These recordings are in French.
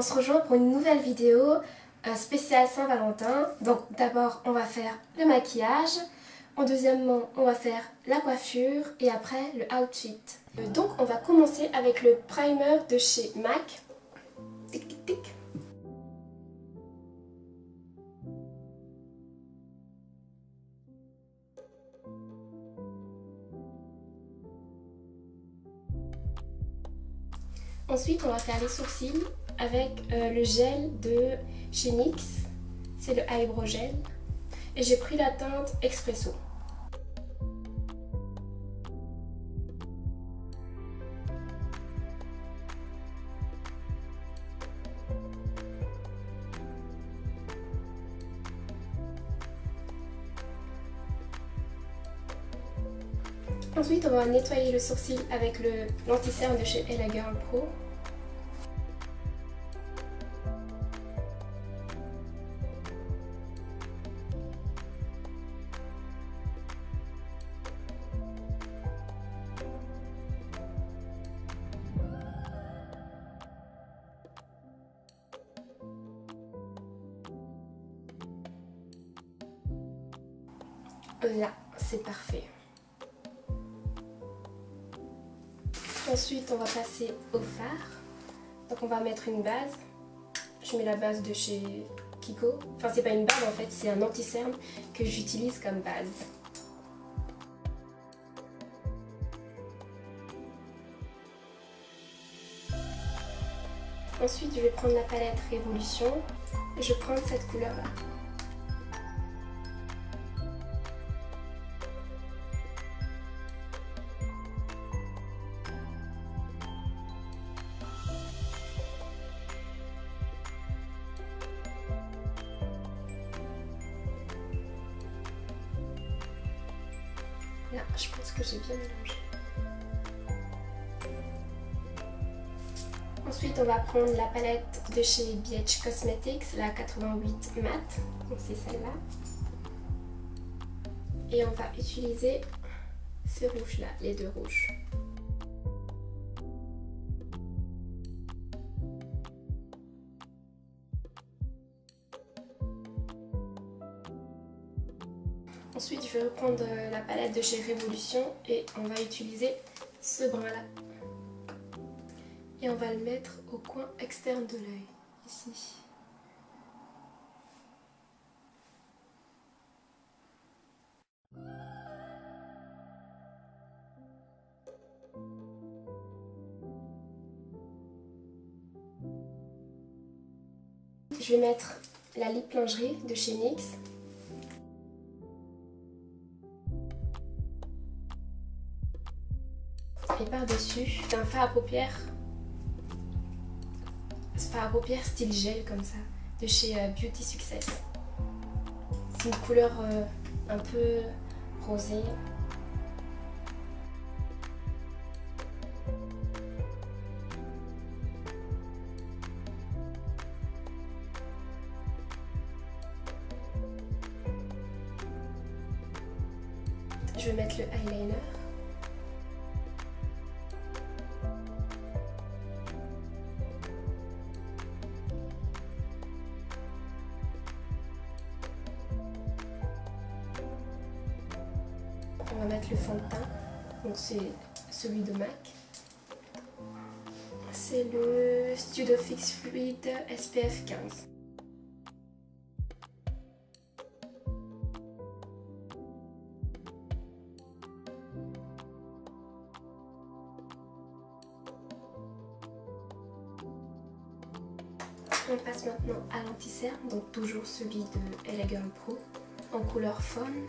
se rejoint pour une nouvelle vidéo spéciale Saint-Valentin. Donc d'abord on va faire le maquillage, deuxièmement on va faire la coiffure et après le outfit. Donc on va commencer avec le primer de chez MAC. Tic tic tic. Ensuite on va faire les sourcils avec le gel de chez NYX, c'est le Eyebrow Gel et j'ai pris la teinte Espresso. Ensuite on va nettoyer le sourcil avec l'anti-cerne de chez Ella Girl Pro. Là, c'est parfait. Ensuite, on va passer au fard. Donc, on va mettre une base. Je mets la base de chez Kiko. Enfin, c'est pas une base en fait, c'est un anti-cerne que j'utilise comme base. Ensuite, je vais prendre la palette Révolution. Et je prends cette couleur-là. Là, je pense que j'ai bien mélangé. Ensuite, on va prendre la palette de chez BH Cosmetics, la 88 Matte. Donc c'est celle-là. Et on va utiliser ce rouge-là, les deux rouges. Ensuite, je vais reprendre la palette de chez Révolution et on va utiliser ce brun-là. Et on va le mettre au coin externe de l'œil, ici. Je vais mettre la lip lingerie de chez NYX. Et par-dessus, un fard à paupières style gel comme ça, de chez Beauty Success. C'est une couleur un peu rosée. Je vais mettre le eyeliner. On va mettre le fond de teint, donc c'est celui de MAC. C'est le Studio Fix Fluid SPF 15. On passe maintenant à l'anti-cerne, donc toujours celui de Ella Girl Pro en couleur faune.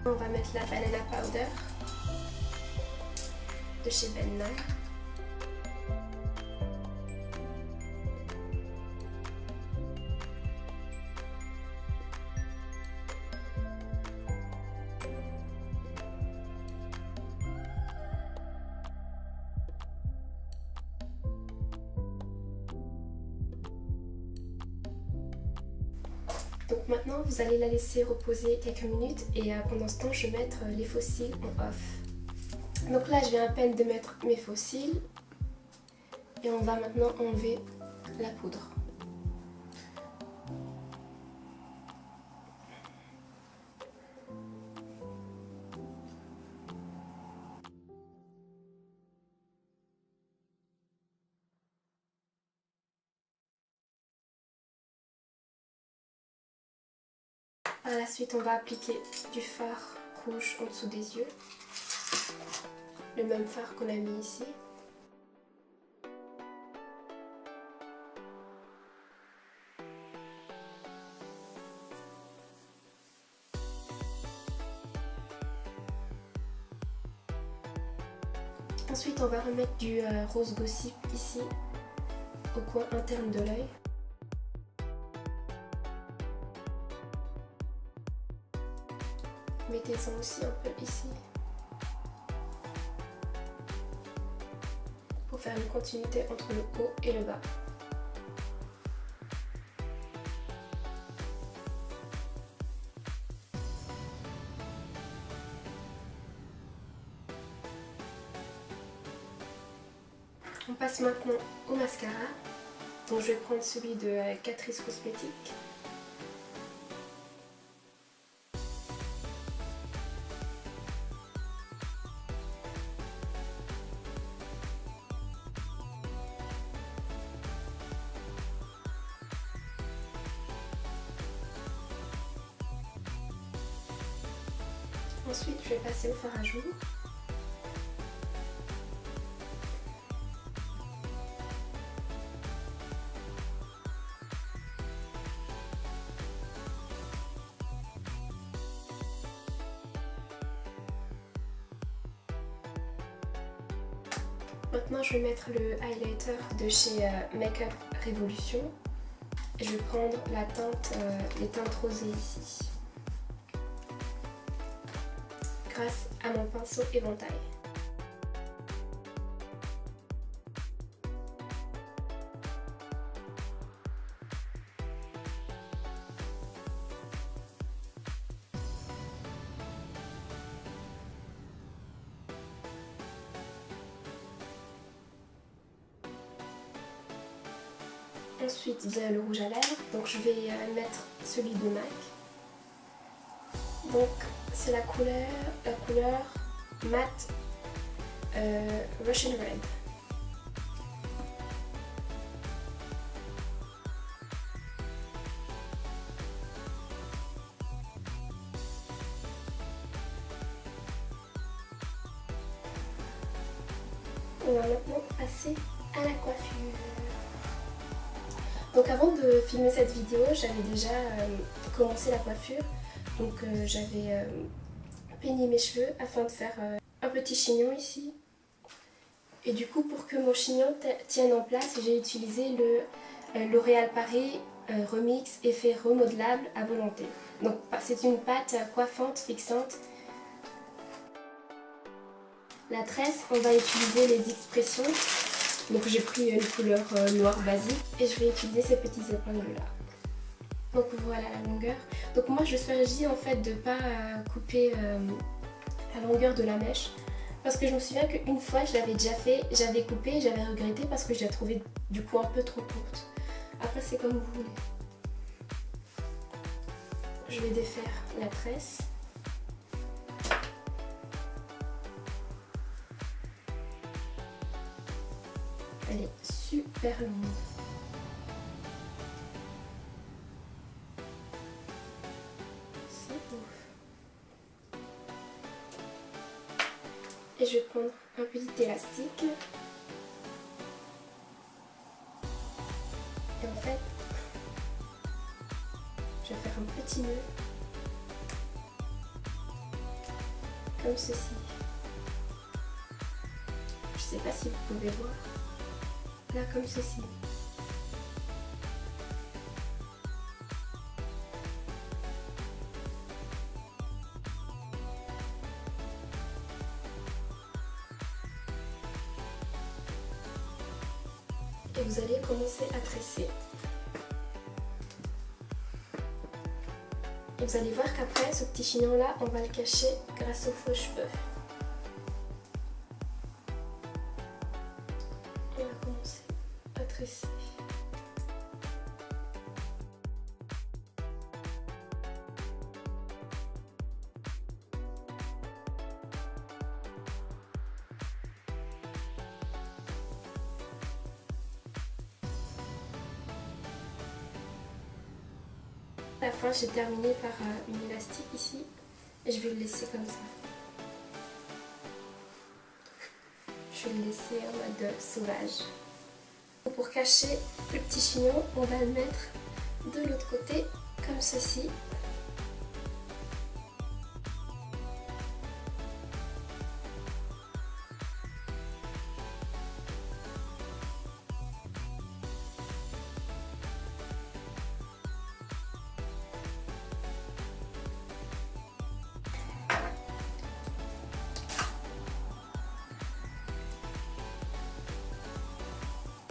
On va mettre la banana powder de chez Ben Nye. Donc maintenant vous allez la laisser reposer quelques minutes et pendant ce temps je vais mettre les faux cils en off. Donc là je viens à peine de mettre mes faux cils et on va maintenant enlever la poudre. Par la suite, on va appliquer du fard rouge en dessous des yeux. Le même fard qu'on a mis ici. Ensuite, on va remettre du rose gossip ici, au coin interne de l'œil. Mettez-en aussi un peu ici pour faire une continuité entre le haut et le bas. On passe maintenant au mascara. Donc je vais prendre celui de Catrice Cosmetics. Ensuite, je vais passer au fard à joues. Maintenant, je vais mettre le highlighter de chez Makeup Revolution. Je vais prendre la teinte, les teintes rosées ici, grâce à mon pinceau éventail. Ensuite, il y a le rouge à lèvres, donc je vais mettre celui de MAC. Donc c'est la couleur matte Russian Red. On va maintenant passer à la coiffure. Donc avant de filmer cette vidéo, j'avais déjà commencé la coiffure. Donc j'avais peigné mes cheveux afin de faire un petit chignon ici. Et du coup, pour que mon chignon tienne en place, j'ai utilisé le L'Oréal Paris Remix Effet Remodelable à volonté. Donc c'est une pâte coiffante, fixante. La tresse, on va utiliser les expressions. Donc j'ai pris une couleur noire basique et je vais utiliser ces petits épingles là. Donc voilà la longueur. Donc moi je choisis en fait de ne pas couper la longueur de la mèche. Parce que je me souviens qu'une fois je l'avais déjà fait, j'avais coupé et j'avais regretté parce que je la trouvais du coup un peu trop courte. Après c'est comme vous voulez. Je vais défaire la tresse. Elle est super longue. C'est ouf. Et je vais prendre un petit élastique. Et en fait, je vais faire un petit nœud. Comme ceci. Je sais pas si vous pouvez voir. Là, comme ceci. Et vous allez commencer à tresser. Vous allez voir qu'après, ce petit chignon là, on va le cacher grâce aux faux cheveux. On va commencer à tresser. À la fin, j'ai terminé par une élastique ici et je vais le laisser comme ça. Je vais le laisser en mode sauvage. Pour cacher le petit chignon, on va le mettre de l'autre côté comme ceci.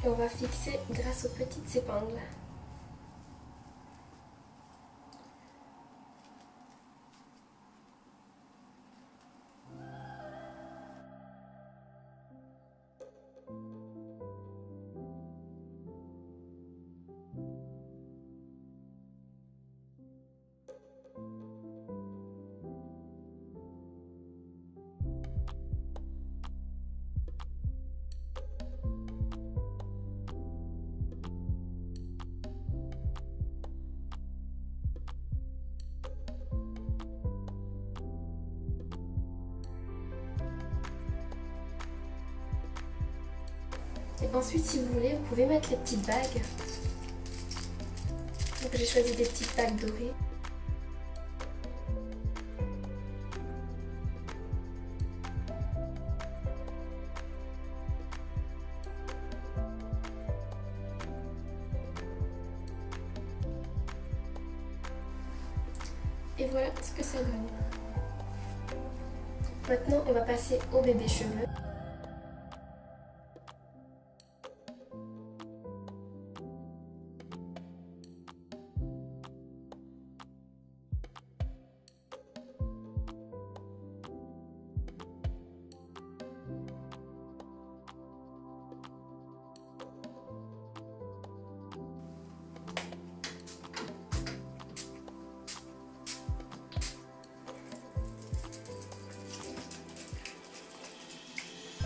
Et on va fixer grâce aux petites épingles. Et ensuite, si vous voulez, vous pouvez mettre les petites bagues. Donc j'ai choisi des petites bagues dorées. Et voilà ce que ça donne. Maintenant, on va passer au bébé cheveux.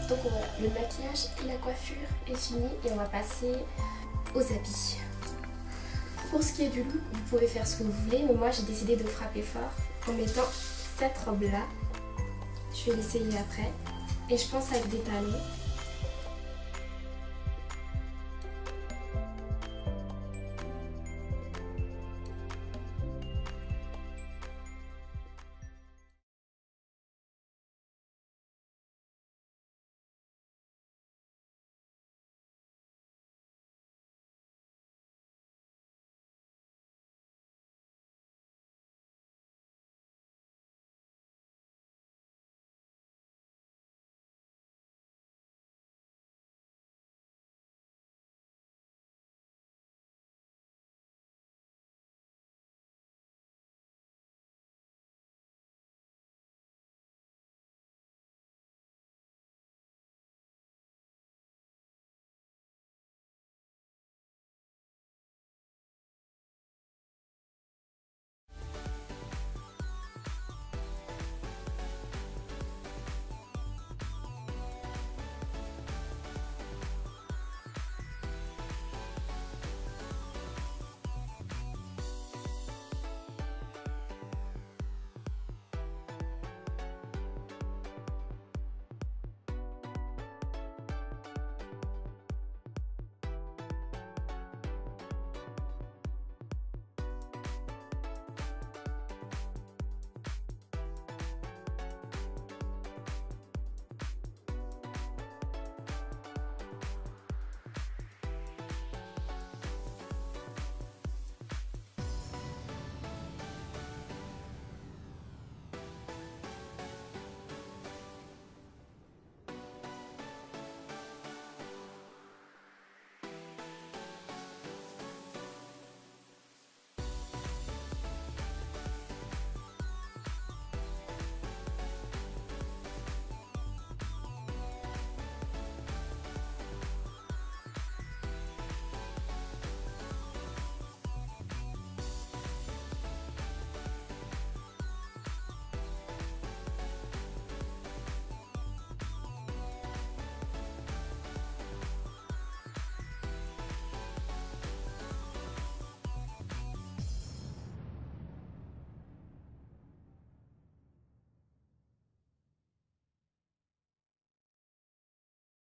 Donc voilà, le maquillage et la coiffure est fini et on va passer aux habits. Pour ce qui est du look, vous pouvez faire ce que vous voulez, mais moi j'ai décidé de frapper fort en mettant cette robe là. Je vais l'essayer après et je pense avec des talons.